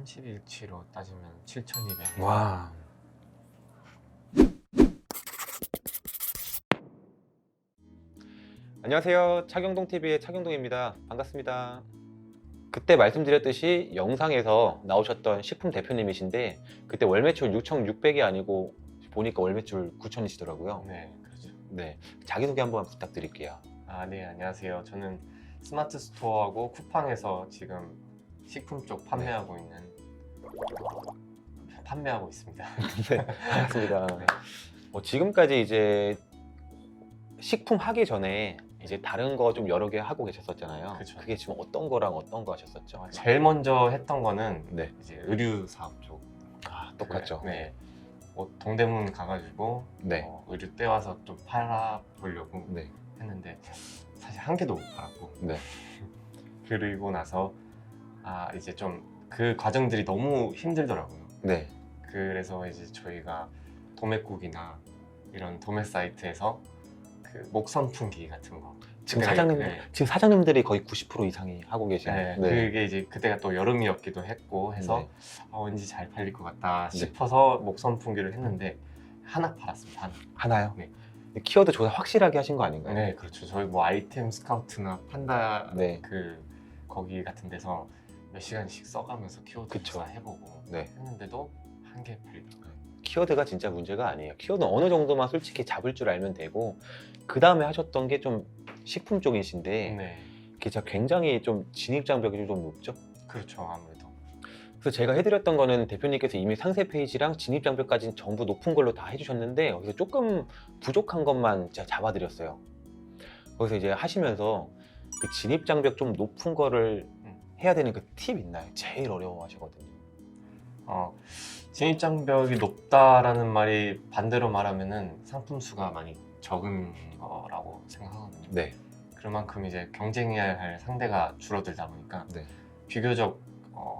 30일치로 따지면 7,200. 와. 안녕하세요. 차경동TV의 차경동입니다. 반갑습니다. 그때 말씀드렸듯이 영상에서 나오셨던 식품 대표님이신데 그때 월 매출 6,600이 아니고 보니까 월 매출 9,000이시더라고요. 네, 그렇죠. 네, 자기소개 한번 부탁드릴게요. 네, 안녕하세요. 저는 스마트 스토어하고 쿠팡에서 지금 식품 쪽 판매하고 있는 판매하고 있습니다. 네, 반갑습니다. 네. 지금까지 이제 식품 하기 전에 이제 다른 거 좀 여러 개 하고 계셨었잖아요. 그쵸. 그게 지금 어떤 거랑 어떤 거 하셨었죠? 제일 먼저 했던 거는 네. 이제 의류 사업 쪽. 똑같죠. 네. 동대문 가가지고 네. 의류 떼와서 좀 팔아보려고 네. 했는데 사실 한 개도 못 팔았고. 네. 그리고 나서 이제 좀 그 과정들이 너무 힘들더라고요. 네. 그래서 이제 저희가 도매국이나 이런 도매 사이트에서 그 목 선풍기 같은 거 지금 그때가- 사장님 네. 지금 사장님들이 거의 90% 이상이 하고 계시네요. 네, 그게 이제 그때가 또 여름이었기도 했고 해서 네. 왠지 잘 팔릴 것 같다 네. 싶어서 목 선풍기를 했는데 하나 팔았습니다. 하나. 하나요? 네. 키워드 조사 확실하게 하신 거 아닌가요? 네, 그렇죠. 저희 뭐 아이템 스카우트나 판다 네. 거기 같은 데서 몇 시간씩 써가면서 키워드 그쵸. 조사 해보고 네. 했는데도 한 개 팔리더라고요. 키워드가 진짜 문제가 아니에요. 키워드는 어느 정도만 솔직히 잡을 줄 알면 되고 그 다음에 하셨던 게 좀 식품 쪽이신데 네, 그게 진짜 굉장히 좀 진입장벽이 좀 높죠. 그렇죠. 아무래도. 그래서 제가 해드렸던 거는 대표님께서 이미 상세 페이지랑 진입장벽까지 전부 높은 걸로 다 해주셨는데 여기서 조금 부족한 것만 제가 잡아드렸어요. 거기서 이제 하시면서 그 진입장벽 좀 높은 거를 해야 되는 그 팁 있나요? 제일 어려워하시거든요. 진입장벽이 높다라는 말이 반대로 말하면은 상품 수가 많이 적은 거라고 생각하거든요. 네. 그만큼 이제 경쟁해야 할 상대가 줄어들다 보니까 네. 비교적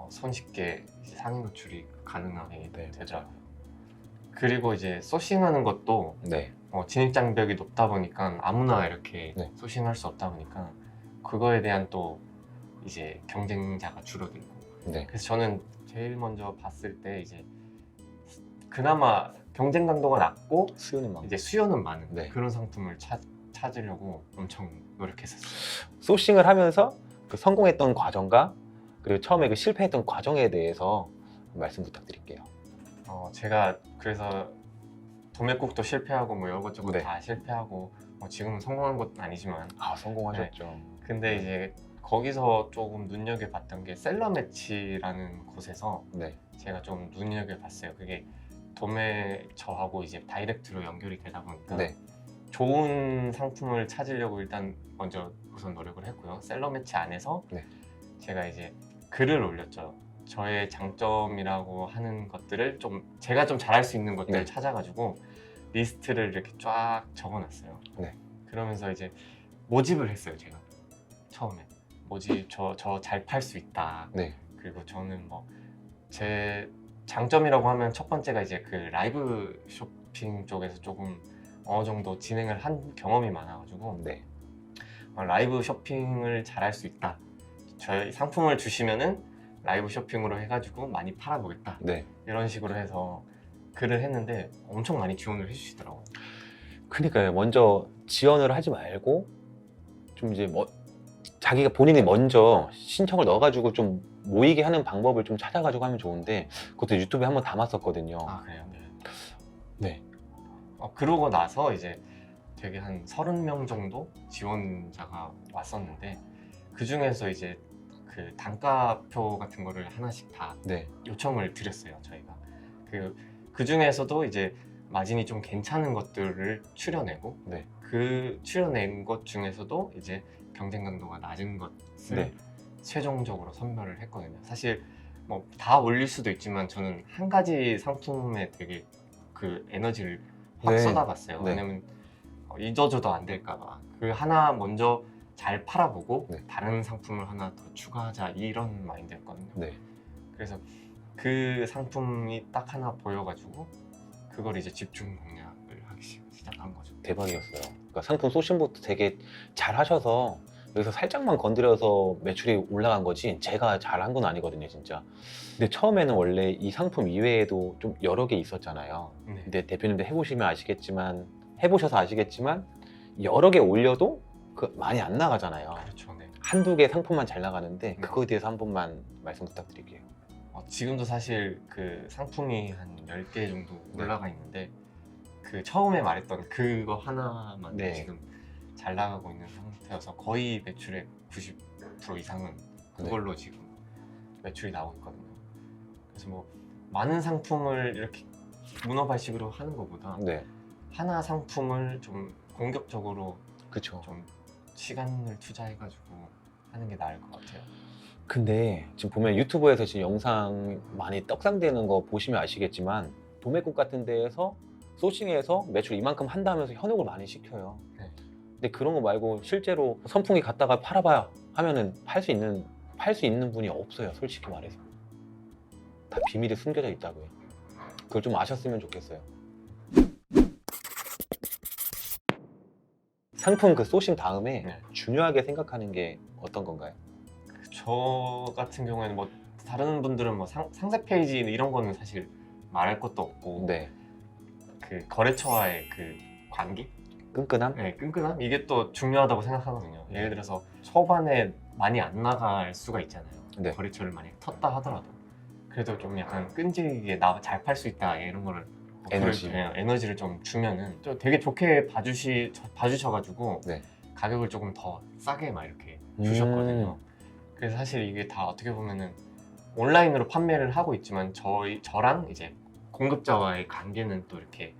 손쉽게 이제 상위 노출이 가능하게 네, 되더라고요. 그리고 이제 소싱하는 것도 네. 진입장벽이 높다 보니까 아무나 이렇게 네. 소싱할 수 없다 보니까 그거에 대한 또 이제 경쟁자가 줄어들고. 네. 그래서 저는 제일 먼저 봤을 때 이제 그나마 경쟁 강도가 낮고 수요는 많고 이제 수요는 많은 네. 그런 상품을 찾으려고 엄청 노력했었어요. 소싱을 하면서 그 성공했던 과정과 그리고 처음에 그 실패했던 과정에 대해서 말씀 부탁드릴게요. 제가 그래서 도매국도 실패하고 뭐 이것저것 네. 다 실패하고 지금은 성공한 것도 아니지만 성공하셨죠. 근데 이제 거기서 조금 눈여겨봤던 게 셀러 매치라는 곳에서 네. 제가 좀 눈여겨봤어요. 그게 도매 저하고 이제 다이렉트로 연결이 되다 보니까 네. 좋은 상품을 찾으려고 일단 먼저 우선 노력을 했고요. 셀러 매치 안에서 네. 제가 이제 글을 올렸죠. 저의 장점이라고 하는 것들을 좀 제가 좀 잘할 수 있는 것들을 네. 찾아가지고 리스트를 이렇게 쫙 적어놨어요. 네. 그러면서 이제 모집을 했어요. 제가 처음에 모집 저 잘 팔 수 있다. 네. 그리고 저는 뭐 제 장점이라고 하면 첫 번째가 이제 그 라이브 쇼핑 쪽에서 조금 어느 정도 진행을 한 경험이 많아가지고 네. 라이브 쇼핑을 잘할 수 있다. 저희 상품을 주시면은 라이브 쇼핑으로 해가지고 많이 팔아보겠다. 네. 이런 식으로 해서 글을 했는데 엄청 많이 지원을 해주시더라고요. 그러니까요. 먼저 지원을 하지 말고 좀 이제 자기가 본인이 먼저 신청을 넣어가지고 좀 모이게 하는 방법을 좀 찾아가지고 하면 좋은데 그것도 유튜브에 한번 담았었거든요. 그래요? 네. 네. 그러고 나서 이제 되게 한 30명 정도 지원자가 왔었는데 그 중에서 이제 그 단가표 같은 거를 하나씩 다 네. 요청을 드렸어요. 저희가 그 중에서도 이제 마진이 좀 괜찮은 것들을 추려내고 네. 그 추려낸 것 중에서도 이제 경쟁 강도가 낮은 것을 네. 최종적으로 선별을 했거든요. 사실 뭐 다 올릴 수도 있지만 저는 한 가지 상품에 되게 그 에너지를 확 네. 쏟아봤어요. 네. 왜냐면 잊어줘도 안 될까봐 그 하나 먼저 잘 팔아보고 네. 다른 상품을 하나 더 추가하자 이런 마인드였거든요. 네. 그래서 그 상품이 딱 하나 보여가지고 그걸 이제 집중 공략을 하기 시작한 거죠. 대박이었어요. 그러니까 상품 소싱부터 되게 잘 하셔서 여기서 살짝만 건드려서 매출이 올라간 거지 제가 잘한 건 아니거든요, 진짜. 근데 처음에는 원래 이 상품 이외에도 좀 여러 개 있었잖아요. 네. 근데 대표님도 해보셔서 아시겠지만 여러 개 올려도 많이 안 나가잖아요. 그렇죠. 네. 한두 개 상품만 잘 나가는데 그거에 대해서 한 번만 말씀 부탁드릴게요. 지금도 사실 그 상품이 한 10개 정도 네. 올라가 있는데 그 처음에 말했던 그거 하나만 네. 지금 잘 나가고 있는 상태여서 거의 매출의 90% 이상은 그걸로 지금 매출이 나오고 있거든요. 그래서 뭐 많은 상품을 이렇게 문어발식으로 하는 것보다 네, 하나 상품을 좀 공격적으로 그렇죠. 좀 시간을 투자해가지고 하는 게 나을 것 같아요. 근데 지금 보면 유튜브에서 지금 영상 많이 떡상되는 거 보시면 아시겠지만 도매국 같은 데에서 소싱해서 매출 이만큼 한다면서 현혹을 많이 시켜요. 네. 근데 그런 거 말고 실제로 선풍기 갖다가 팔아봐요 하면은 팔 수 있는 분이 없어요, 솔직히 말해서. 다 비밀이 숨겨져 있다고요. 그걸 좀 아셨으면 좋겠어요. 상품 그 소싱 다음에 네. 중요하게 생각하는 게 어떤 건가요? 저 같은 경우에는 뭐 다른 분들은 뭐 상세 페이지 이런 거는 사실 말할 것도 없고 네, 그 거래처와의 그 관계, 끈끈함? 네, 끈끈함 이게 또 중요하다고 생각하거든요. 예를 들어서 초반에 많이 안 나갈 수가 있잖아요. 네. 거래처를 많이 텄다 하더라도 그래도 좀 약간 끈질기게 잘 팔 수 있다 이런 거를 에너지를 좀 주면은 또 되게 좋게 봐주셔가지고 네. 가격을 조금 더 싸게 막 이렇게 주셨거든요. 그래서 사실 이게 다 어떻게 보면은 온라인으로 판매를 하고 있지만 저랑 이제 공급자와의 관계는 또 이렇게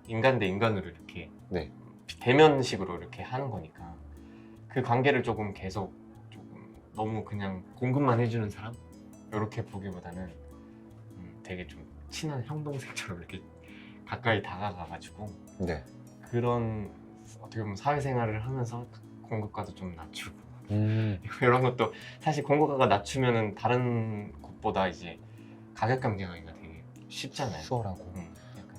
인간 대 인간으로 이렇게 네. 대면식으로 이렇게 하는 거니까 그 관계를 조금 계속 조금 너무 그냥 공급만 해주는 사람 이렇게 보기보다는 되게 좀 친한 형 동생처럼 이렇게 가까이 다가가가지고 네. 그런 어떻게 보면 사회생활을 하면서 공급가도 좀 낮추고 이런 것도 사실 공급가가 낮추면은 다른 곳보다 이제 가격 경쟁하기가 되게 쉽잖아요. 수월하고 약간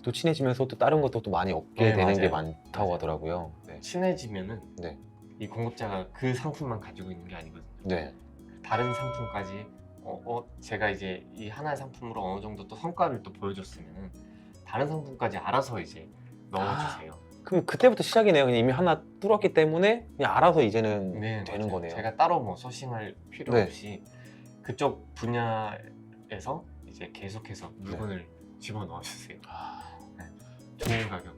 또 친해지면서 또 다른 것도 또 많이 얻게 네, 되는 맞아요. 게 많다고 맞아요. 하더라고요. 네. 친해지면은 네. 이 공급자가 그 상품만 가지고 있는 게 아니거든요. 네. 다른 상품까지 제가 이제 이 하나의 상품으로 어느 정도 또 성과를 또 보여줬으면은 다른 상품까지 알아서 이제 넣어주세요. 그럼 그때부터 시작이네요. 그냥 이미 하나 뚫었기 때문에 그냥 알아서 이제는 네, 되는 맞아요. 거네요. 제가 따로 뭐 소싱할 필요 네. 없이 그쪽 분야에서 이제 계속해서 물건을 집어넣어 주세요. 좋은 가격.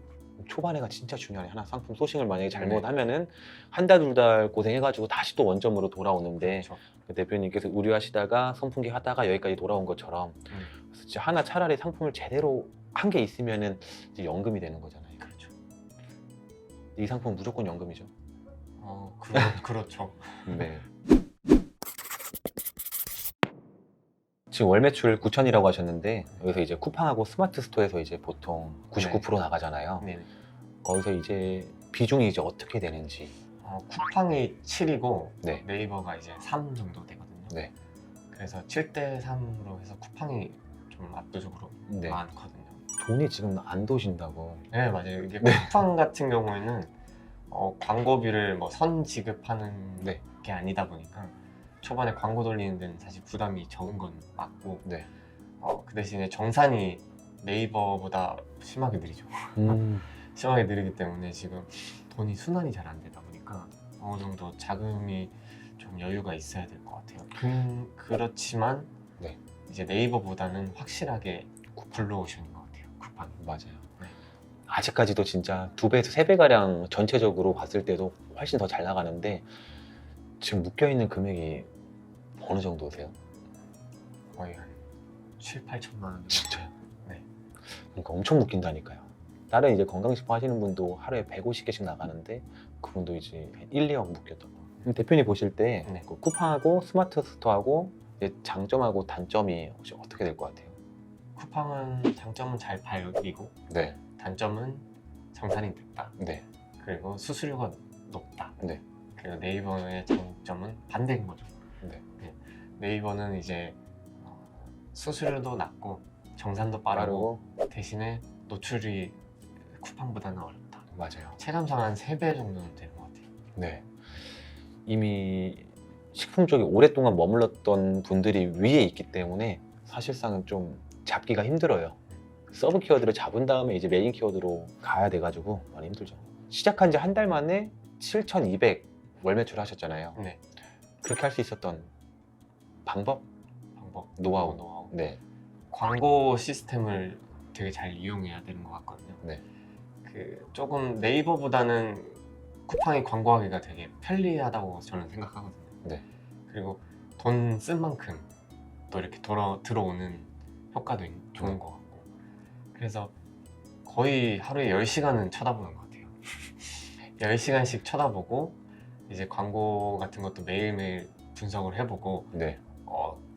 초반에가 진짜 중요하네. 하나 상품 소싱을 만약에 네. 잘못하면은 한 달, 두 달 고생해가지고 다시 또 원점으로 돌아오는데 그렇죠. 대표님께서 우려하시다가 선풍기 하다가 여기까지 돌아온 것처럼 그래서 진짜 하나 차라리 상품을 제대로 한 게 있으면은 이제 연금이 되는 거잖아요. 그렇죠. 이 상품은 무조건 연금이죠. 그렇죠. 네. 지금 월 매출 9천이라고 하셨는데 여기서 이제 쿠팡하고 스마트 스토어에서 이제 보통 99% 나가잖아요. 네. 거기서 이제 비중이 이제 어떻게 되는지. 쿠팡이 7이고 네. 네이버가 이제 3 정도 되거든요. 네. 그래서 7대 3으로 해서 쿠팡이 좀 압도적으로 네. 많거든요. 돈이 지금 안 도신다고. 네, 맞아요. 이게 쿠팡 같은 경우에는 광고비를 뭐 선 지급하는 네. 게 아니다 보니까 초반에 광고 돌리는 데는 사실 부담이 적은 건 맞고 네. 그 대신에 정산이 네이버보다 심하게 느리죠. 음. 심하게 느리기 때문에 지금 돈이 순환이 잘 안 되다 보니까 어느 정도 자금이 좀 여유가 있어야 될 것 같아요. 그렇지만 네. 이제 네이버보다는 확실하게 블루오션인 것 같아요. 쿠팡이. 맞아요. 네. 아직까지도 진짜 2배에서 3배 가량 전체적으로 봤을 때도 훨씬 더 잘 나가는데 지금 묶여 있는 금액이 어느 정도세요? 거의 한 7, 8천만 원 정도. 진짜요? 네. 그러니까 엄청 묶인다니까요. 다른 이제 건강식품 하시는 분도 하루에 150개씩 나가는데 그분도 이제 1, 2억 묶였다고. 그럼 대표님 보실 때 네. 그 쿠팡하고 스마트 스토어하고 이제 장점하고 단점이 혹시 어떻게 될 것 같아요? 쿠팡은 장점은 잘 팔리고 네. 단점은 정산이 늦다. 네. 그리고 수수료가 높다. 네. 그리고 네이버의 장점은 반대인 거죠. 네. 네이버는 이제 수수료도 낮고 정산도 빠르고 대신에 노출이 쿠팡보다는 어렵다. 맞아요. 체감상 한 3배 정도는 되는 것 같아요. 네. 이미 식품 쪽에 오랫동안 머물렀던 분들이 위에 있기 때문에 사실상은 좀 잡기가 힘들어요. 서브 키워드를 잡은 다음에 이제 메인 키워드로 가야 돼가지고 많이 힘들죠. 시작한 지 한 달 만에 7,200 월 매출 하셨잖아요. 네. 그렇게 할 수 있었던 방법? 노하우. 네. 광고 시스템을 되게 잘 이용해야 되는 것 같거든요. 네. 그 조금 네이버보다는 쿠팡이 광고하기가 되게 편리하다고 저는 생각하거든요. 네. 그리고 돈 쓴 만큼 또 이렇게 들어오는 효과도 좋은 것 같고, 그래서 거의 하루에 10시간은 쳐다보는 것 같아요. 10시간씩 쳐다보고 이제 광고 같은 것도 매일매일 분석을 해보고 네.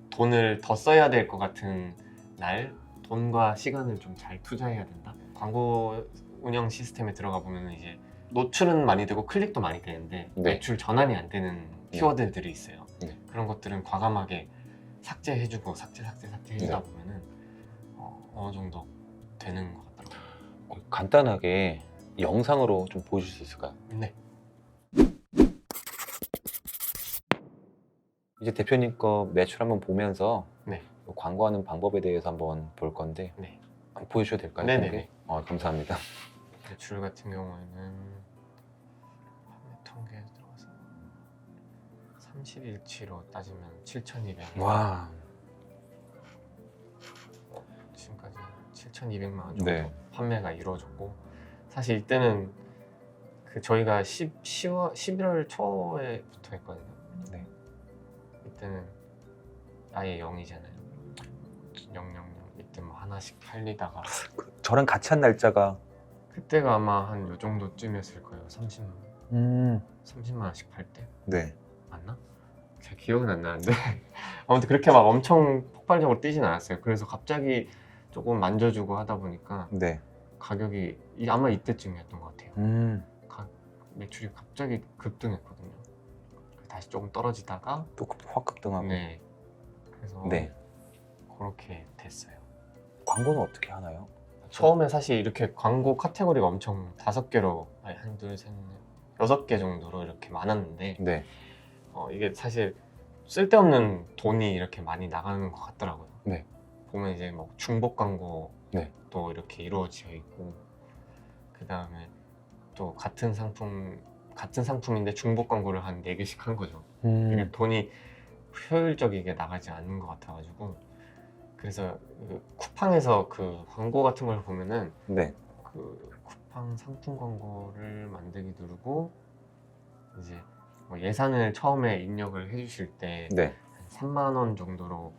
돈을 더 써야 될 것 같은 날 돈과 시간을 좀 잘 투자해야 된다. 광고 운영 시스템에 들어가 보면 이제 노출은 많이 되고 클릭도 많이 되는데 네. 매출 전환이 안 되는 키워드들이 있어요. 네. 그런 것들은 과감하게 삭제해주고 삭제해주다 네. 보면은 어느 정도 되는 것 같더라고요. 간단하게 영상으로 좀 보여줄 수 있을까요? 네. 이제 대표님 거 매출 한번 보면서 네. 광고하는 방법에 대해서 한번 볼 건데 네. 한번 보여주셔도 될까요? 네네네. 감사합니다. 매출 같은 경우에는 판매 통계에 들어가서 30일치로 따지면 7,200만 원. 와. 지금까지 7,200만 원 정도 네. 판매가 이루어졌고, 사실 이때는 그 저희가 11월 초에부터 했거든요. 네. 이때는 아예 0이잖아요. 000 이때 뭐 하나씩 팔리다가 저랑 같이 한 날짜가 그때가 아마 한 요 정도쯤이었을 거예요. 30만 원씩 팔 때 네. 맞나? 제 기억은 안 나는데 아무튼 그렇게 막 엄청 폭발적으로 뛰진 않았어요. 그래서 갑자기 조금 만져주고 하다 보니까 네. 가격이 아마 이때쯤이었던 것 같아요. 매출이 갑자기 급등했거든요. 다시 조금 떨어지다가 또 확 급등하고. 네. 그래서 네. 그렇게 됐어요. 광고는 어떻게 하나요? 처음에 사실 이렇게 광고 카테고리가 엄청 5개로 아니 한, 둘, 셋, 넷, 6개 정도로 이렇게 많았는데 네. 이게 사실 쓸데없는 돈이 이렇게 많이 나가는 것 같더라고요. 네. 보면 이제 뭐 중복 광고도 네. 이렇게 이루어져 있고, 그 다음에 또 같은 상품인데 중복 광고를 한 4개씩 한 거죠. 이게 돈이 효율적이게 나가지 않는 것 같아가지고, 그래서 그 쿠팡에서 그 광고 같은 걸 보면은 네. 그 쿠팡 상품 광고를 만들기 누르고 이제 뭐 예산을 처음에 입력을 해주실 때 네. 3만 원 정도로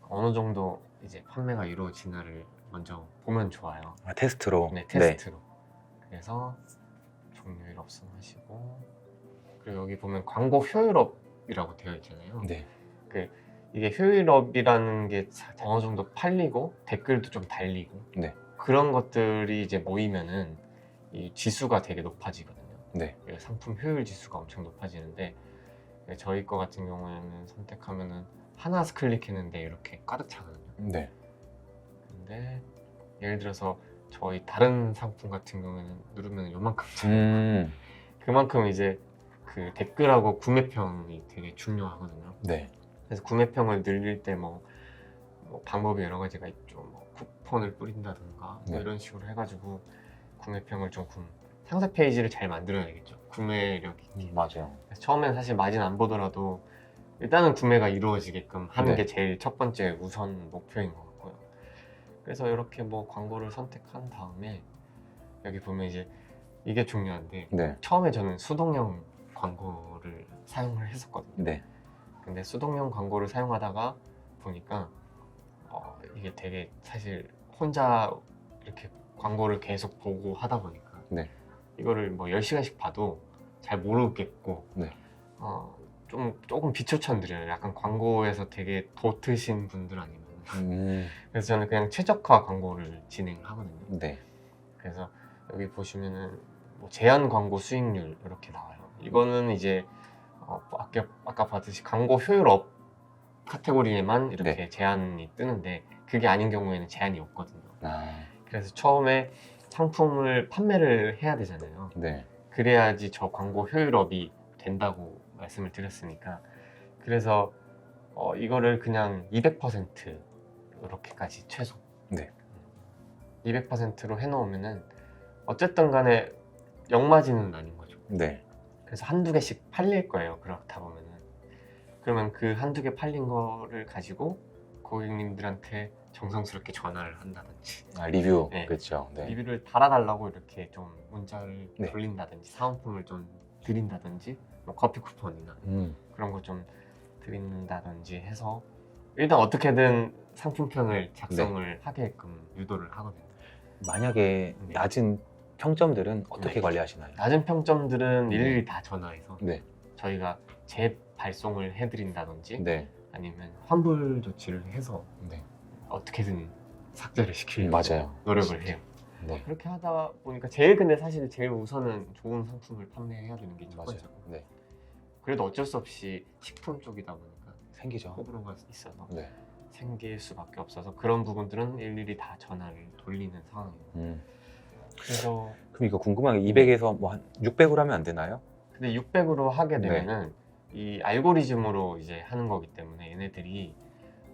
어느 정도 이제 판매가 이루어지나를 먼저 보면 좋아요. 테스트로. 네, 테스트로. 그래서 종료일 없음하시고, 그리고 여기 보면 광고 효율업이라고 되어 있잖아요. 네. 이게 효율업이라는 게 어느 정도 팔리고 댓글도 좀 달리고 네. 그런 것들이 이제 모이면은 이 지수가 되게 높아지거든요. 네. 상품 효율 지수가 엄청 높아지는데, 저희 거 같은 경우에는 선택하면은 하나 클릭했는데 이렇게 가득 차거든요. 네. 근데 예를 들어서 저희 다른 상품 같은 경우에는 누르면 요만큼 차요. 그만큼 이제 그 댓글하고 구매평이 되게 중요하거든요. 네. 그래서 구매평을 늘릴 때 뭐 방법이 여러 가지가 있죠. 뭐 쿠폰을 뿌린다든가 뭐 네. 이런 식으로 해가지고 구매평을 조금 상세 페이지를 잘 만들어야겠죠. 구매력이 있게. 맞아요. 그래서 처음엔 사실 마진 안 보더라도 일단은 구매가 이루어지게끔 하는 네. 게 제일 첫 번째 우선 목표인 것 같고요. 그래서 이렇게 뭐 광고를 선택한 다음에 여기 보면 이제 이게 중요한데, 네. 처음에 저는 수동형 광고를 사용을 했었거든요. 네. 근데 수동형 광고를 사용하다가 보니까 이게 되게 사실 혼자 이렇게 광고를 계속 보고 하다 보니까 네. 이거를 뭐 10시간씩 봐도 잘 모르겠고, 네. 조금 비추천드려요. 약간 광고에서 되게 도트신 분들 아니면. 그래서 저는 그냥 최적화 광고를 진행하거든요. 네. 그래서 여기 보시면은 뭐 제한 광고 수익률 이렇게 나와요. 이거는 이제 아까 봤듯이 광고 효율업 카테고리에만 이렇게 네. 제한이 뜨는데, 그게 아닌 경우에는 제한이 없거든요. 아. 그래서 처음에 상품을 판매를 해야 되잖아요. 네. 그래야지 저 광고 효율업이 된다고 말씀을 드렸으니까 그래서 이거를 그냥 200% 이렇게까지 최소 네. 200%로 해놓으면은 어쨌든 간에 역마진은 아닌 거죠. 네. 그래서 한두 개씩 팔릴 거예요. 그렇다 보면은 그러면 그 한두 개 팔린 거를 가지고 고객님들한테 정성스럽게 전화를 한다든지 리뷰. 네. 그렇죠. 네. 리뷰를 달아달라고 이렇게 좀 문자를 네. 돌린다든지 사은품을 좀 드린다든지 뭐 커피 쿠폰이나 그런 거 좀 드린다든지 해서 일단 어떻게든 상품평을 작성을 하게끔 유도를 하거든요. 만약에 네. 낮은 평점들은 어떻게 네. 관리하시나요? 낮은 평점들은 네. 일일이 다 전화해서 네. 저희가 재발송을 해드린다든지 네. 아니면 환불 조치를 해서 네. 어떻게든 삭제를 시키려고 맞아요. 노력을 해요. 네. 그렇게 하다 보니까 근데 사실 제일 우선은 좋은 상품을 판매해야 되는 게 첫 맞아요. 번째고 네. 그래도 어쩔 수 없이 식품 쪽이다 보니까 생기죠. 호불호가 있어서 네. 생길 수밖에 없어서 그런 부분들은 일일이 다 전화를 돌리는 상황이에요. 그래서 그럼 이거 궁금한 게 200에서 뭐 한 600으로 하면 안 되나요? 근데 600으로 하게 네. 되면은 이 알고리즘으로 이제 하는 거기 때문에 얘네들이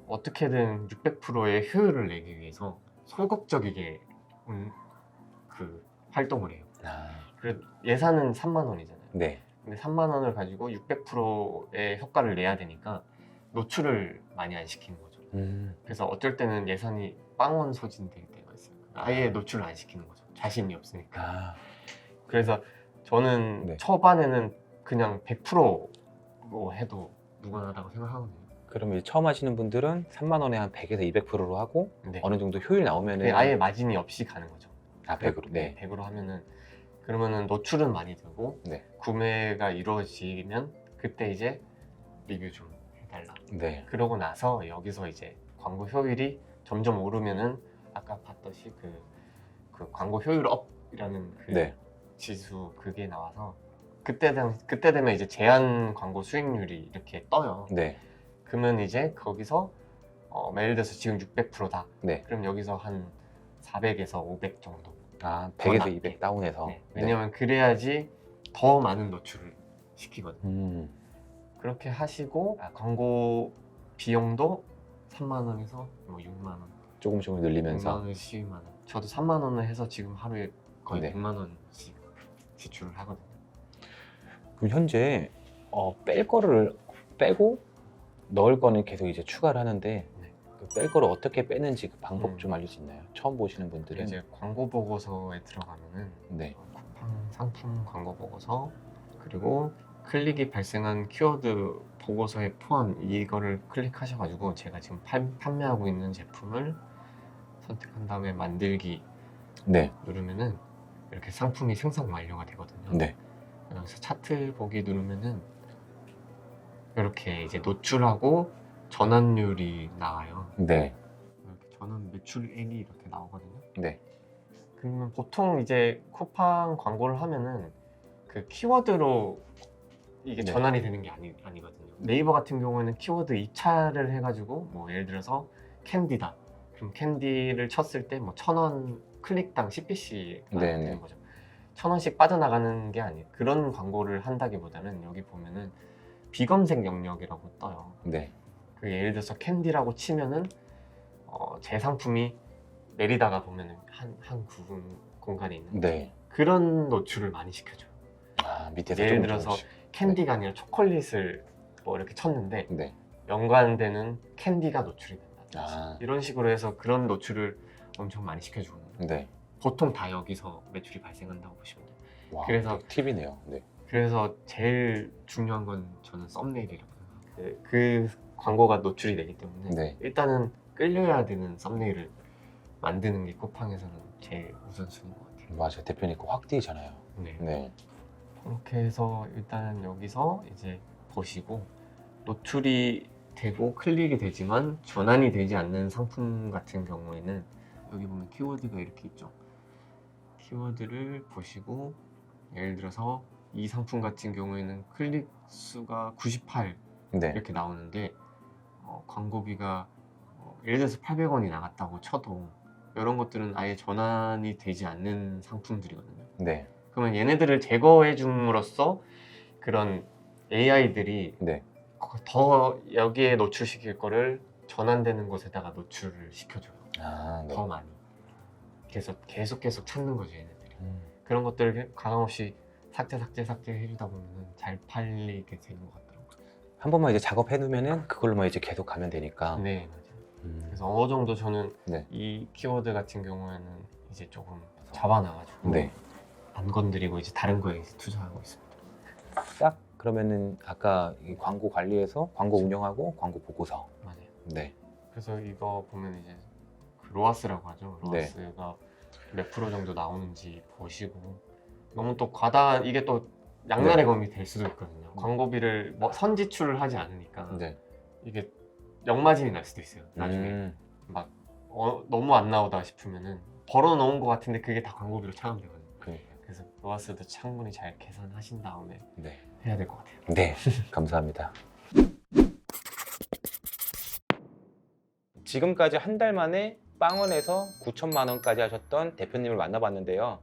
어떻게든 600%의 효율을 내기 위해서 소극적이게 그 활동을 해요. 그래서 예산은 3만 원이잖아요. 네. 근데 3만 원을 가지고 600%의 효과를 내야 되니까 노출을 많이 안 시키는 거죠. 그래서 어쩔 때는 예산이 빵원 소진될 때가 있어요. 아예 노출을 안 시키는 거죠. 자신이 없으니까. 그래서 저는 네. 초반에는 그냥 100%로 해도 무관하다고 생각하거든요. 그럼 이제 처음 하시는 분들은 3만 원에 한 100에서 200%로 하고 네. 어느 정도 효율 나오면은 그냥 아예 마진이 없이 가는 거죠. 100으로. 네. 100으로 하면은 그러면은 노출은 많이 되고 네. 구매가 이루어지면 그때 이제 리뷰 좀 해달라. 네. 그러고 나서 여기서 이제 광고 효율이 점점 오르면은 아까 봤듯이 그 광고 효율 업이라는 그 네. 지수 그게 나와서 그때 되면 이제 제한 광고 수익률이 이렇게 떠요. 네. 그러면 이제 거기서 예를 들어서 지금 600%다. 네. 그럼 여기서 한 400에서 500 정도. 100에서 낮게. 200 다운해서. 네. 왜냐면 그래야지 더 많은 노출을 시키거든요. 그렇게 하시고 광고 비용도 3만 원에서 뭐 6만 원, 조금씩 6만 늘리면서. 원, 12만 원. 저도 3만 원을 해서 지금 하루에 거의 네. 100만 원씩 지출을 하거든요. 그럼 현재 뺄 거를 빼고 넣을 거는 계속 이제 추가를 하는데 네. 그 뺄 거를 어떻게 빼는지 그 방법 음. 좀 알릴 수 있나요? 처음 보시는 분들은. 이제 광고 보고서에 들어가면은 네. 쿠팡 상품 광고 보고서 그리고 클릭이 발생한 키워드 보고서의 포함 이거를 클릭하셔가지고 제가 지금 판매하고 있는 제품을 선택한 다음에 만들기 네. 누르면은 이렇게 상품이 생성 완료가 되거든요. 네. 그래서 차트 보기 누르면은 이렇게 이제 노출하고 전환율이 나와요. 네. 이렇게 전환 매출액이 이렇게 나오거든요. 네. 그러면 보통 이제 쿠팡 광고를 하면은 그 키워드로 이게 네. 전환이 되는 게 아니거든요. 네이버 같은 경우에는 키워드 입찰을 해가지고 뭐 예를 들어서 캔디다. 그럼 캔디를 쳤을 때 뭐 1,000원 클릭당 CPC가 네, 네. 되는 거죠. 1,000원씩 빠져나가는 게 아니에요. 그런 광고를 한다기보다는 여기 보면은 비검색 영역이라고 떠요. 네. 그 예를 들어서 캔디라고 치면은 제 상품이 내리다가 보면은 한 구분 공간에 있는 네. 그런 노출을 많이 시켜줘요. 밑에서 예를 조금 들어서 조금씩. 캔디가 아니라 초콜릿을 뭐 이렇게 쳤는데 네. 연관되는 캔디가 노출이 된다. 아. 이런 식으로 해서 그런 노출을 엄청 많이 시켜주거든요. 네. 보통 다 여기서 매출이 발생한다고 보시면 돼요. 와, 그래서 팁이네요. 네. 그래서 제일 중요한 건 저는 썸네일이라고 생각해요. 그 광고가 노출이 되기 때문에 네. 일단은 끌려야 되는 썸네일을 만드는 게 쿠팡에서는 제일 우선순위인 것 같아요. 맞아요. 대표님 거 확 띄잖아요. 네. 네. 그렇게 해서 일단 여기서 이제 보시고 노출이 되고 클릭이 되지만 전환이 되지 않는 상품 같은 경우에는 여기 보면 키워드가 이렇게 있죠. 키워드를 보시고 예를 들어서 이 상품 같은 경우에는 클릭 수가 98 네. 이렇게 나오는데 광고비가 예를 들어서 800원이 나갔다고 쳐도 이런 것들은 아예 전환이 되지 않는 상품들이거든요. 네. 그러면 얘네들을 제거해 줌으로써 그런 AI들이 네. 더 여기에 노출시킬 거를 전환되는 곳에다가 노출을 시켜줘요. 아, 네. 더 많이. 그래서 계속 찾는 거죠, 얘네들이. 음. 그런 것들을 가감없이 삭제 해주다 보면 잘 팔리게 되는 것 같더라고요. 한 번만 이제 작업해 놓으면은 그걸로만 이제 계속 가면 되니까. 네, 맞아요. 음. 그래서 어느 정도 저는 네. 이 키워드 같은 경우에는 이제 조금 잡아놔가지고 네. 안 건드리고 이제 다른 거에 이제 투자하고 있습니다. 딱 그러면은 아까 이 광고 관리해서 광고 운영하고 광고 보고서. 맞아요. 네. 그래서 이거 보면 이제 그 로아스라고 하죠. 네. 로아스가 몇 프로 정도 나오는지 보시고 너무 또 과다한 이게 또 양날의 검이 될 수도 있거든요. 광고비를 뭐 선지출을 하지 않으니까 네. 이게 역마진이 날 수도 있어요. 나중에 음. 막 너무 안 나오다 싶으면은 벌어놓은 것 같은데 그게 다 광고비로 차감되거든요. 그러니까. 그래서 로아스도 충분히 잘 계산하신 다음에 네. 해야 될 것 같아요. 네. 감사합니다. 지금까지 한 달 만에 빵원에서 9천만 원까지 하셨던 대표님을 만나봤는데요.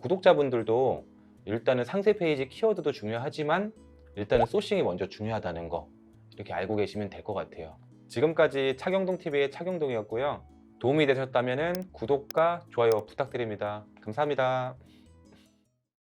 구독자분들도 일단은 상세 페이지 키워드도 중요하지만 일단은 소싱이 먼저 중요하다는 거 이렇게 알고 계시면 될 것 같아요. 지금까지 차경동TV의 차경동이었고요. 도움이 되셨다면 구독과 좋아요 부탁드립니다. 감사합니다.